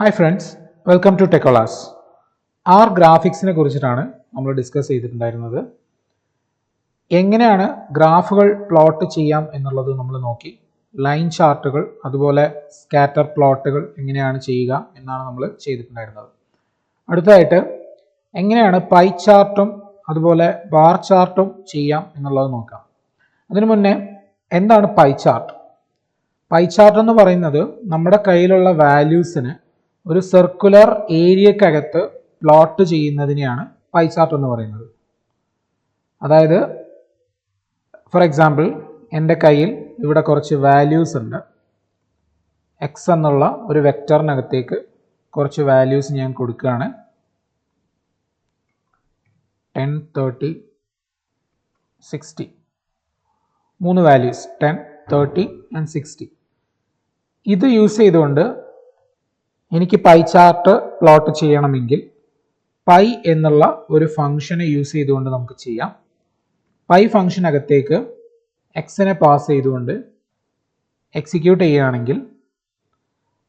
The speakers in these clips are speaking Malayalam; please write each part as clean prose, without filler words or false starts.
Hi friends, welcome to Techolas. R ഗ്രാഫിക്സിനെ കുറിച്ചിട്ടാണ് നമ്മൾ ഡിസ്കസ് ചെയ്തിട്ടുണ്ടായിരുന്നത്. എങ്ങനെയാണ് ഗ്രാഫുകൾ പ്ലോട്ട് ചെയ്യാം എന്നുള്ളത് നമ്മൾ നോക്കി. ലൈൻ ചാർട്ടുകൾ അതുപോലെ സ്കാറ്റർ പ്ലോട്ടുകൾ എങ്ങനെയാണ് ചെയ്യുക എന്നാണ് നമ്മൾ ചെയ്തിട്ടുണ്ടായിരുന്നത്. അടുത്തതായിട്ട് എങ്ങനെയാണ് പൈ ചാർട്ടും അതുപോലെ ബാർ ചാർട്ടും ചെയ്യാം എന്നുള്ളത് നോക്കാം. അതിനു മുന്നേ എന്താണ് പൈ ചാർട്ട്? പൈ ചാർട്ട് എന്ന് പറയുന്നത് നമ്മുടെ കയ്യിലുള്ള വാല്യൂസിന് ഒരു സർക്കുലർ ഏരിയക്കകത്ത് പ്ലോട്ട് ചെയ്യുന്നതിനെയാണ് പൈ ചാർട്ട് എന്ന് പറയുന്നത്. അതായത് ഫോർ എക്സാമ്പിൾ, എൻ്റെ കയ്യിൽ ഇവിടെ കുറച്ച് വാല്യൂസ് ഉണ്ട്. എക്സ് എന്നുള്ള ഒരു വെക്ടറിനകത്തേക്ക് കുറച്ച് വാല്യൂസ് ഞാൻ കൊടുക്കുകയാണ്. 10, 30, 60. 3 വാല്യൂസ് 10, 30 and 60. ഇത് യൂസ് ചെയ്തുകൊണ്ട് എനിക്ക് പൈ ചാർട്ട് പ്ലോട്ട് ചെയ്യണമെങ്കിൽ പൈ എന്നുള്ള ഒരു ഫംഗ്ഷനെ യൂസ് ചെയ്തുകൊണ്ട് നമുക്ക് ചെയ്യാം. പൈ ഫംഗ്ഷനകത്തേക്ക് എക്സിനെ പാസ് ചെയ്തുകൊണ്ട് എക്സിക്യൂട്ട് ചെയ്യുകയാണെങ്കിൽ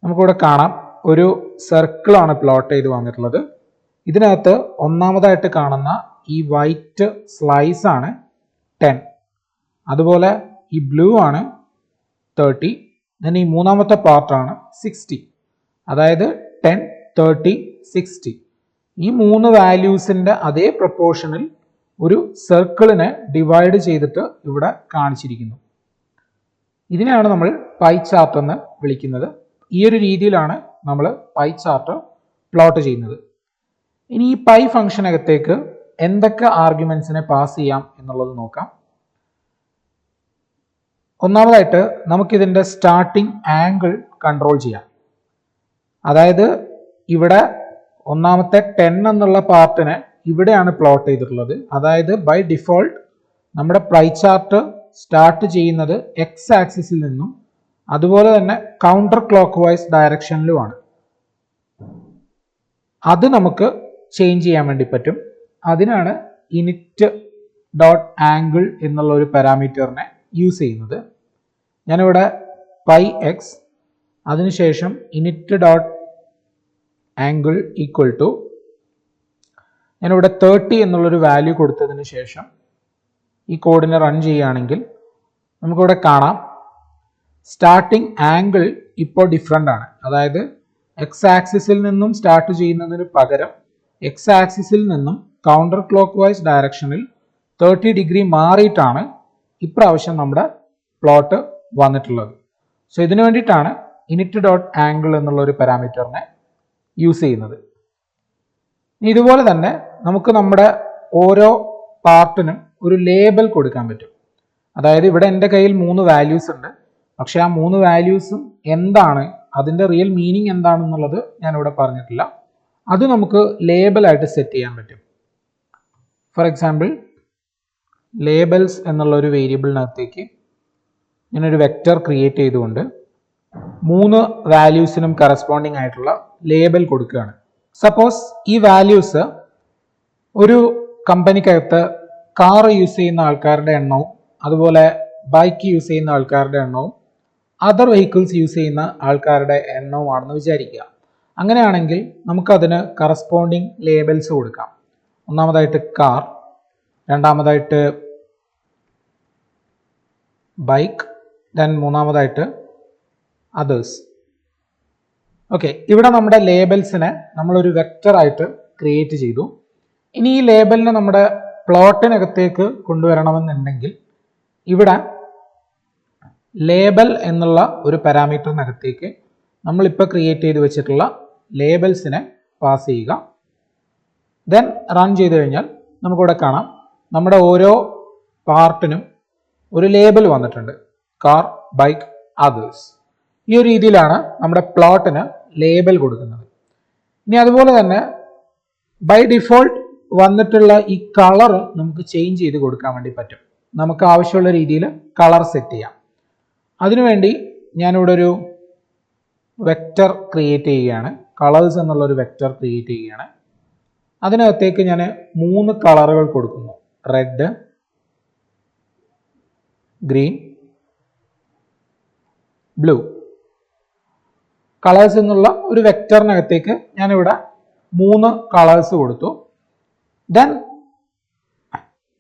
നമുക്കിവിടെ കാണാം ഒരു സർക്കിളാണ് പ്ലോട്ട് ചെയ്ത് വന്നിട്ടുള്ളത്. ഇതിനകത്ത് ഒന്നാമതായിട്ട് കാണുന്ന ഈ വൈറ്റ് സ്ലൈസ് ആണ് 10, അതുപോലെ ഈ ബ്ലൂ ആണ് 30, then ഈ മൂന്നാമത്തെ പാർട്ടാണ് 60. അതായത് 10, 30, 60. ഈ 3 വാല്യൂസിൻ്റെ അതേ പ്രൊപ്പോർഷനിൽ ഒരു സർക്കിളിനെ ഡിവൈഡ് ചെയ്തിട്ട് ഇവിടെ കാണിച്ചിരിക്കുന്നു. ഇതിനെയാണ് നമ്മൾ പൈ ചാർട്ട് എന്ന് വിളിക്കുന്നത്. ഈ ഒരു രീതിയിലാണ് നമ്മൾ പൈ ചാർട്ട് പ്ലോട്ട് ചെയ്യുന്നത്. ഇനി ഈ പൈ ഫംഗ്ഷനകത്തേക്ക് എന്തൊക്കെ ആർഗ്യുമെന്റ്സിനെ പാസ് ചെയ്യാം എന്നുള്ളത് നോക്കാം. ഒന്നാമതായിട്ട് നമുക്കിതിൻ്റെ സ്റ്റാർട്ടിംഗ് ആംഗിൾ കൺട്രോൾ ചെയ്യാം. അതായത് ഇവിടെ ഒന്നാമത്തെ 10 എന്നുള്ള പാർട്ടിനെ ഇവിടെയാണ് പ്ലോട്ട് ചെയ്തിട്ടുള്ളത്. അതായത് ബൈ ഡിഫോൾട്ട് നമ്മുടെ പൈ ചാർട്ട് സ്റ്റാർട്ട് ചെയ്യുന്നത് എക്സ് ആക്സിസിൽ നിന്നും അതുപോലെ തന്നെ കൗണ്ടർ ക്ലോക്ക് വൈസ് ഡയറക്ഷനിലുമാണ്. അത് നമുക്ക് ചേഞ്ച് ചെയ്യാൻ വേണ്ടി പറ്റും. അതിനാണ് ഇനിറ്റ് ഡോട്ട് ആംഗിൾ എന്നുള്ള ഒരു പാരാമീറ്ററിനെ യൂസ് ചെയ്യുന്നത്. ഞാനിവിടെ പൈ എക്സ് അതിനുശേഷം init dot angle equal to ഞാനിവിടെ 30 എന്നുള്ളൊരു വാല്യൂ കൊടുത്തതിന് ശേഷം ഈ കോഡിനെ റൺ ചെയ്യുകയാണെങ്കിൽ നമുക്കിവിടെ കാണാം സ്റ്റാർട്ടിംഗ് ആംഗിൾ ഇപ്പോൾ ഡിഫറെൻ്റ് ആണ്. അതായത് എക്സ് ആക്സിസിൽ നിന്നും സ്റ്റാർട്ട് ചെയ്യുന്നതിന് പകരം എക്സ് ആക്സിസിൽ നിന്നും കൗണ്ടർ ക്ലോക്ക് വൈസ് ഡയറക്ഷനിൽ 30 ഡിഗ്രി മാറിയിട്ടാണ് ഇപ്രാവശ്യം നമ്മുടെ പ്ലോട്ട് വന്നിട്ടുള്ളത്. സോ ഇതിനു വേണ്ടിയിട്ടാണ് ഇനിറ്റ് ഡോട്ട് ആംഗിൾ എന്നുള്ള ഒരു പാരാമീറ്ററിനെ യൂസ് ചെയ്യുന്നത്. ഇതുപോലെ തന്നെ നമുക്ക് നമ്മുടെ ഓരോ പാർട്ടിനും ഒരു ലേബൽ കൊടുക്കാൻ പറ്റും. അതായത് ഇവിടെ എൻ്റെ കയ്യിൽ 3 വാല്യൂസ് ഉണ്ട്. പക്ഷെ ആ 3 വാല്യൂസും എന്താണ്, അതിൻ്റെ റിയൽ മീനിങ് എന്താണെന്നുള്ളത് ഞാനിവിടെ പറഞ്ഞിട്ടില്ല. അത് നമുക്ക് ലേബലായിട്ട് സെറ്റ് ചെയ്യാൻ പറ്റും. ഫോർ എക്സാമ്പിൾ, ലേബൽസ് എന്നുള്ള ഒരു വേരിയബിളിനകത്തേക്ക് ഞാനൊരു വെക്റ്റർ ക്രിയേറ്റ് ചെയ്തുകൊണ്ട് 3 വാല്യൂസിനും കറസ്പോണ്ടിങ് ആയിട്ടുള്ള ലേബൽ കൊടുക്കുകയാണ്. സപ്പോസ് ഈ വാല്യൂസ് ഒരു കമ്പനിക്കകത്ത് കാർ യൂസ് ചെയ്യുന്ന ആൾക്കാരുടെ എണ്ണവും അതുപോലെ ബൈക്ക് യൂസ് ചെയ്യുന്ന ആൾക്കാരുടെ എണ്ണവും അതർ വെഹിക്കിൾസ് യൂസ് ചെയ്യുന്ന ആൾക്കാരുടെ എണ്ണവുമാണെന്ന് വിചാരിക്കുക. അങ്ങനെയാണെങ്കിൽ നമുക്കതിന് കറസ്പോണ്ടിങ് ലേബൽസ് കൊടുക്കാം. ഒന്നാമതായിട്ട് കാർ, രണ്ടാമതായിട്ട് ബൈക്ക്, ദെൻ മൂന്നാമതായിട്ട് അതേഴ്സ്. ഓക്കെ, ഇവിടെ നമ്മുടെ ലേബൽസിനെ നമ്മളൊരു വെക്ടറായിട്ട് ക്രിയേറ്റ് ചെയ്തു. ഇനി ഈ ലേബലിനെ നമ്മുടെ പ്ലോട്ടിനകത്തേക്ക് കൊണ്ടുവരണമെന്നുണ്ടെങ്കിൽ ഇവിടെ ലേബൽ എന്നുള്ള ഒരു പാരാമീറ്ററിനകത്തേക്ക് നമ്മളിപ്പോൾ ക്രിയേറ്റ് ചെയ്ത് വെച്ചിട്ടുള്ള ലേബൽസിനെ പാസ് ചെയ്യുക. ദെൻ റൺ ചെയ്ത് കഴിഞ്ഞാൽ നമുക്കിവിടെ കാണാം നമ്മുടെ ഓരോ പാർട്ടിനും ഒരു ലേബൽ വന്നിട്ടുണ്ട്. Car, bike, others. ഈ ഒരു രീതിയിലാണ് നമ്മുടെ പ്ലോട്ടിന് ലേബൽ കൊടുക്കുന്നത്. ഇനി അതുപോലെ തന്നെ ബൈ ഡിഫോൾട്ട് വന്നിട്ടുള്ള ഈ കളർ നമുക്ക് ചേഞ്ച് ചെയ്ത് കൊടുക്കാൻ വേണ്ടി പറ്റും. നമുക്ക് ആവശ്യമുള്ള രീതിയിൽ കളർ സെറ്റ് ചെയ്യാം. അതിനുവേണ്ടി ഞാനിവിടെ ഒരു വെക്റ്റർ ക്രിയേറ്റ് ചെയ്യുകയാണ്. കളേഴ്സ് എന്നുള്ളൊരു വെക്റ്റർ ക്രിയേറ്റ് ചെയ്യുകയാണ്. അതിനകത്തേക്ക് ഞാൻ 3 കളറുകൾ കൊടുക്കുന്നു. Red, green, blue. കളേഴ്സ് എന്നുള്ള ഒരു വെക്ടറിനകത്തേക്ക് ഞാനിവിടെ 3 കളേഴ്സ് കൊടുത്തു. ദെൻ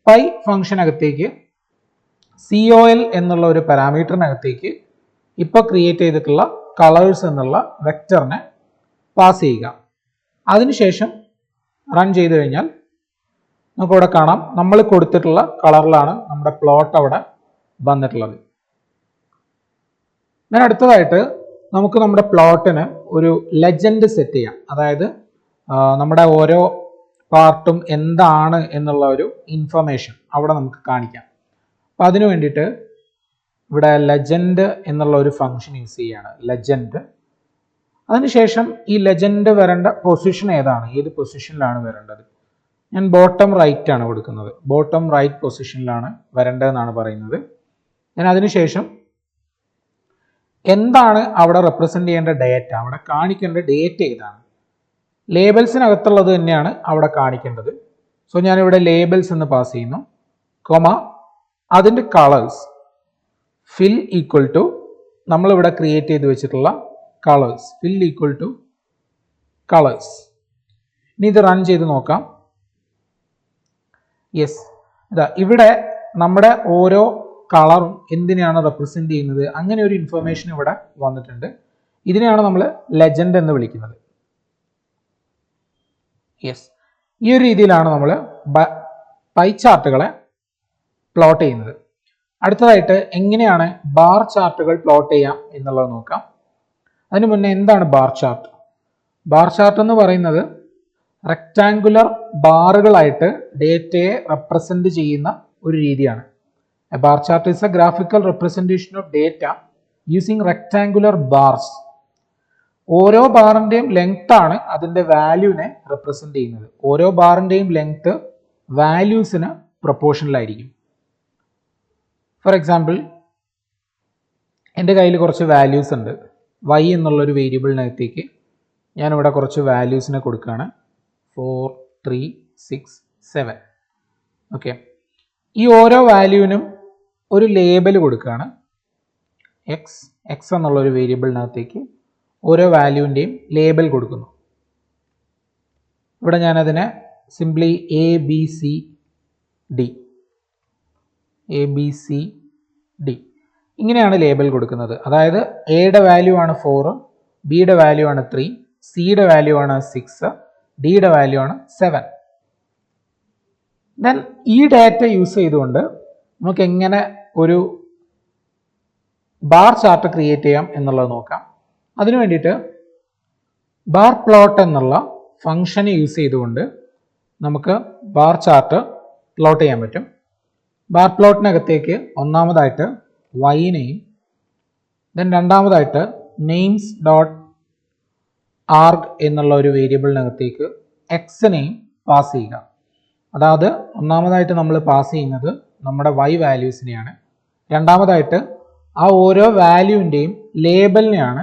പൈ ഫംഗ്ഷനകത്തേക്ക് COL എന്നുള്ള ഒരു പാരാമീറ്ററിനകത്തേക്ക് ഇപ്പോൾ ക്രിയേറ്റ് ചെയ്തിട്ടുള്ള കളേഴ്സ് എന്നുള്ള വെക്ടറിനെ പാസ് ചെയ്യുക. അതിനുശേഷം റൺ ചെയ്ത് കഴിഞ്ഞാൽ നമുക്കിവിടെ കാണാം നമ്മൾ കൊടുത്തിട്ടുള്ള കളറിലാണ് നമ്മുടെ പ്ലോട്ട് അവിടെ വന്നിട്ടുള്ളത്. ഞാൻ അടുത്തതായിട്ട് നമുക്ക് നമ്മുടെ പ്ലോട്ടിന് ഒരു ലെജൻഡ് സെറ്റ് ചെയ്യാം. അതായത് നമ്മുടെ ഓരോ പാർട്ടും എന്താണ് എന്നുള്ള ഒരു ഇൻഫർമേഷൻ അവിടെ നമുക്ക് കാണിക്കാം. അപ്പം അതിനു വേണ്ടിയിട്ട് ഇവിടെ ലെജൻഡ് എന്നുള്ള ഒരു ഫംഗ്ഷൻ യൂസ് ചെയ്യുകയാണ്, ലെജൻഡ്. അതിനുശേഷം ഈ ലെജൻഡ് വരേണ്ട പൊസിഷൻ ഏതാണ്, ഏത് പൊസിഷനിലാണ് വരേണ്ടത്? ഞാൻ ബോട്ടം റൈറ്റ് ആണ് കൊടുക്കുന്നത്. ബോട്ടം റൈറ്റ് പൊസിഷനിലാണ് വരേണ്ടതെന്നാണ് പറയുന്നത്. ഞാൻ അതിനുശേഷം എന്താണ് അവിടെ റെപ്രസെൻ്റ് ചെയ്യേണ്ട ഡേറ്റ, അവിടെ കാണിക്കേണ്ട ഡേറ്റ ഏതാണ്, ലേബൽസിനകത്തുള്ളത് തന്നെയാണ് അവിടെ കാണിക്കേണ്ടത്. സോ ഞാനിവിടെ ലേബൽസ് എന്ന് പാസ് ചെയ്യുന്നു, കൊമ അതിൻ്റെ കളേഴ്സ് ഫിൽ ഈക്വൽ ടു നമ്മളിവിടെ ക്രിയേറ്റ് ചെയ്ത് വെച്ചിട്ടുള്ള colours, fill equal to colours. ഇനി ഇത് റൺ ചെയ്ത് നോക്കാം. യെസ്, ഇതാ ഇവിടെ നമ്മുടെ ഓരോ കളറും എന്തിനെയാണ് റെപ്രസെൻ്റ് ചെയ്യുന്നത് അങ്ങനെ ഒരു ഇൻഫർമേഷൻ ഇവിടെ വന്നിട്ടുണ്ട്. ഇതിനെയാണ് നമ്മൾ ലെജൻഡ് എന്ന് വിളിക്കുന്നത്. യെസ്, ഈ ഒരു രീതിയിലാണ് നമ്മൾ പൈ ചാർട്ടുകളെ പ്ലോട്ട് ചെയ്യുന്നത്. അടുത്തതായിട്ട് എങ്ങനെയാണ് ബാർ ചാർട്ടുകൾ പ്ലോട്ട് ചെയ്യാം എന്നുള്ളത് നോക്കാം. അതിന് മുന്നേ എന്താണ് ബാർ ചാർട്ട്? ബാർ ചാർട്ട് എന്ന് പറയുന്നത് റെക്ടാങ്കുലർ ബാറുകളായിട്ട് ഡേറ്റയെ റെപ്രസെന്റ് ചെയ്യുന്ന ഒരു രീതിയാണ്. A bar chart is A graphical representation of data using rectangular bars. ഓരോ ബാറിന്റെയും ലെങ്ത് ആണ് അതിന്റെ വാല്യൂവിനെ റെപ്രസെന്റ് ചെയ്യുന്നത്. ഓരോ ബാറിന്റെയും ലെങ്ത് വാല്യൂസിന് പ്രൊപ്പോർഷണലായിരിക്കും. ഫോർ എക്സാമ്പിൾ, എൻ്റെ കയ്യിൽ കുറച്ച് വാല്യൂസ് ഉണ്ട്. y എന്നുള്ളൊരു വേരിയബിളിനകത്തേക്ക് ഞാനിവിടെ കുറച്ച് വാല്യൂസിനെ കൊടുക്കുകയാണ്. 4, 3, 6, 7. ഓക്കെ, ഈ ഓരോ വാല്യൂവിനും ഒരു ലേബൽ കൊടുക്കുകയാണ്. എക്സ് എന്നുള്ളൊരു വേരിയബിളിനകത്തേക്ക് ഓരോ വാല്യൂവിൻ്റെയും ലേബൽ കൊടുക്കുന്നു. ഇവിടെ ഞാനതിനെ സിംപ്ലി ABCD ഇങ്ങനെയാണ് ലേബൽ കൊടുക്കുന്നത്. അതായത് എയുടെ വാല്യൂ ആണ് 4, ബിയുടെ വാല്യൂ ആണ് 3, സിയുടെ വാല്യൂ ആണ് 6, ഡിയുടെ വാല്യൂ ആണ് 7. ദെൻ ഈ ഡാറ്റ യൂസ് ചെയ്തുകൊണ്ട് നമുക്ക് എങ്ങനെ ഒരു ബാർ ചാർട്ട് ക്രിയേറ്റ് ചെയ്യാം എന്നുള്ളത് നോക്കാം. അതിനു വേണ്ടിയിട്ട് ബാർ പ്ലോട്ട് എന്നുള്ള ഫംഗ്ഷനെ യൂസ് ചെയ്തുകൊണ്ട് നമുക്ക് ബാർ ചാർട്ട് പ്ലോട്ട് ചെയ്യാൻ പറ്റും. ബാർ പ്ലോട്ടിനകത്തേക്ക് ഒന്നാമതായിട്ട് വൈനെയും ദെൻ രണ്ടാമതായിട്ട് നെയിംസ് ഡോട്ട് ആർഗ് എന്നുള്ള ഒരു വേരിയബിളിനകത്തേക്ക് എക്സിനെയും പാസ് ചെയ്യുക. അതായത് ഒന്നാമതായിട്ട് നമ്മൾ പാസ് ചെയ്യുന്നത് നമ്മുടെ y വാല്യൂസിനെയാണ്. രണ്ടാമതായിട്ട് ആ ഓരോ വാല്യൂവിൻ്റെയും ലേബലിനെയാണ്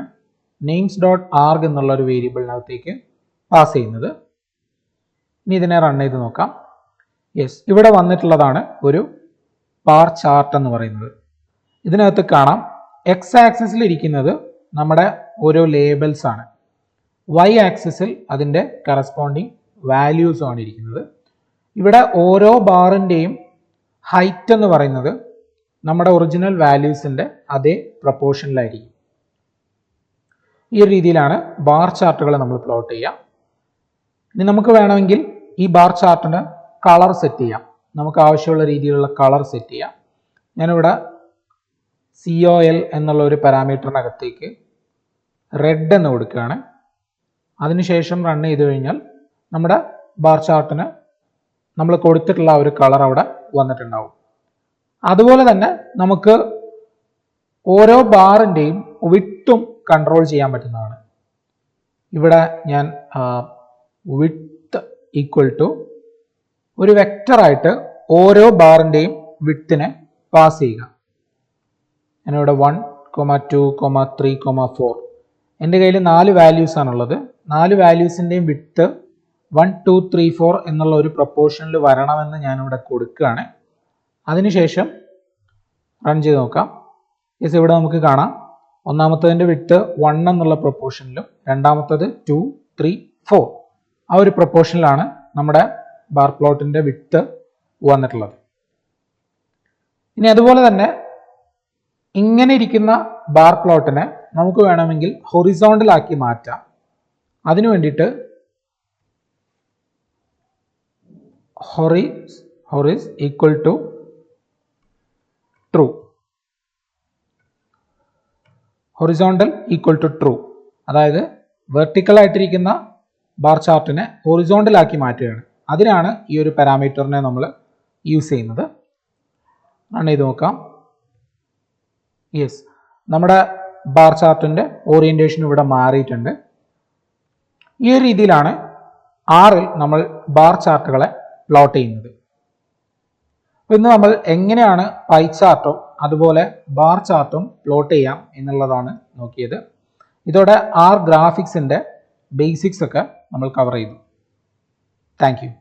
നെയിംസ് ഡോട്ട് ആർഗ് എന്നുള്ള ഒരു വേരിയബിളിനകത്തേക്ക് പാസ് ചെയ്യുന്നത്. ഇനി ഇതിനെ റൺ ചെയ്ത് നോക്കാം. യെസ്, ഇവിടെ വന്നിട്ടുള്ളതാണ് ഒരു ബാർ ചാർട്ട് എന്ന് പറയുന്നത്. ഇതിനകത്ത് കാണാം എക്സ് ആക്സിസിൽ ഇരിക്കുന്നത് നമ്മുടെ ഓരോ ലേബൽസ് ആണ്, y ആക്സിസിൽ അതിൻ്റെ കറസ്പോണ്ടിങ് വാല്യൂസും ആണ് ഇരിക്കുന്നത്. ഇവിടെ ഓരോ ബാറിൻ്റെയും ഹൈറ്റ് എന്ന് പറയുന്നത് നമ്മുടെ ഒറിജിനൽ വാല്യൂസിൻ്റെ അതേ പ്രപ്പോർഷനിലായിരിക്കും. ഈ ഒരു രീതിയിലാണ് ബാർ ചാർട്ടുകൾ നമ്മൾ പ്ലോട്ട് ചെയ്യുക. ഇനി നമുക്ക് വേണമെങ്കിൽ ഈ ബാർ ചാർട്ടിന് കളർ സെറ്റ് ചെയ്യാം. നമുക്ക് ആവശ്യമുള്ള രീതിയിലുള്ള കളർ സെറ്റ് ചെയ്യാം. ഞാനിവിടെ COL എന്നുള്ള ഒരു പാരാമീറ്ററിനകത്തേക്ക് റെഡ് എന്ന് കൊടുക്കുകയാണ്. അതിനുശേഷം റൺ ചെയ്ത് കഴിഞ്ഞാൽ നമ്മുടെ ബാർ ചാർട്ടിന് നമ്മൾ കൊടുത്തിട്ടുള്ള ഒരു കളർ അവിടെ വന്നിട്ടുണ്ടാവും. അതുപോലെ തന്നെ നമുക്ക് ഓരോ ബാറിൻ്റെയും വിഡ്ത്തും കൺട്രോൾ ചെയ്യാൻ പറ്റുന്നതാണ്. ഇവിടെ ഞാൻ വിഡ്ത്ത് ഈക്വൽ ടു ഒരു വെക്ടറായിട്ട് ഓരോ ബാറിൻ്റെയും വിഡ്ത്തിനെ പാസ് ചെയ്യുക. ഞാനിവിടെ 1, 2, 3, 4 എൻ്റെ കയ്യിൽ 4 വാല്യൂസ് ആണുള്ളത്. 4 വാല്യൂസിൻ്റെയും വിഡ്ത്ത് 1, 2, 3, 4 എന്നുള്ള ഒരു പ്രപ്പോർഷനിൽ വരണമെന്ന് ഞാനിവിടെ കൊടുക്കുകയാണ്. അതിനുശേഷം റൺ ചെയ്ത് നോക്കാം. യെസ്, ഇവിടെ നമുക്ക് കാണാം ഒന്നാമത്തതിൻ്റെ വിട്ട് 1 എന്നുള്ള പ്രൊപ്പോർഷനിലും രണ്ടാമത്തത് 2, 3, 4 ആ ഒരു പ്രൊപ്പോർഷനിലാണ് നമ്മുടെ ബാർ പ്ലോട്ടിൻ്റെ വിട്ട് വന്നിട്ടുള്ളത്. ഇനി അതുപോലെ തന്നെ ഇങ്ങനെ ഇരിക്കുന്ന ബാർ പ്ലോട്ടിനെ നമുക്ക് വേണമെങ്കിൽ ഹൊറിസോണ്ടൽ ആക്കി മാറ്റാം. അതിനു വേണ്ടിയിട്ട് horiz equal to true, horizontal equal to true, അതായത് വെർട്ടിക്കൽ ആയിട്ടിരിക്കുന്ന ബാർ ചാർട്ടിനെ ഹൊറിസോണ്ടൽ ആക്കി മാറ്റുകയാണ്. അതിനാണ് ഈ ഒരു പാരാമീറ്ററിനെ നമ്മൾ യൂസ് ചെയ്യുന്നത്. റൺ ചെയ്ത് നോക്കാം. യെസ്, നമ്മുടെ ബാർ ചാർട്ടിൻ്റെ ഓറിയൻറ്റേഷൻ ഇവിടെ മാറിയിട്ടുണ്ട്. ഈ ഒരു രീതിയിലാണ് ആറിൽ നമ്മൾ ബാർ ചാർട്ടുകളെ പ്ലോട്ട് ചെയ്യുന്നത്. ഇന്ന് നമ്മൾ എങ്ങനെയാണ് പൈ ചാർട്ടും അതുപോലെ ബാർ ചാർട്ടും പ്ലോട്ട് ചെയ്യാം എന്നുള്ളതാണ് നോക്കിയത്. ഇതോടെ ആർ ഗ്രാഫിക്സിൻ്റെ ബേസിക്സ് ഒക്കെ നമ്മൾ കവർ ചെയ്തു. Thank you.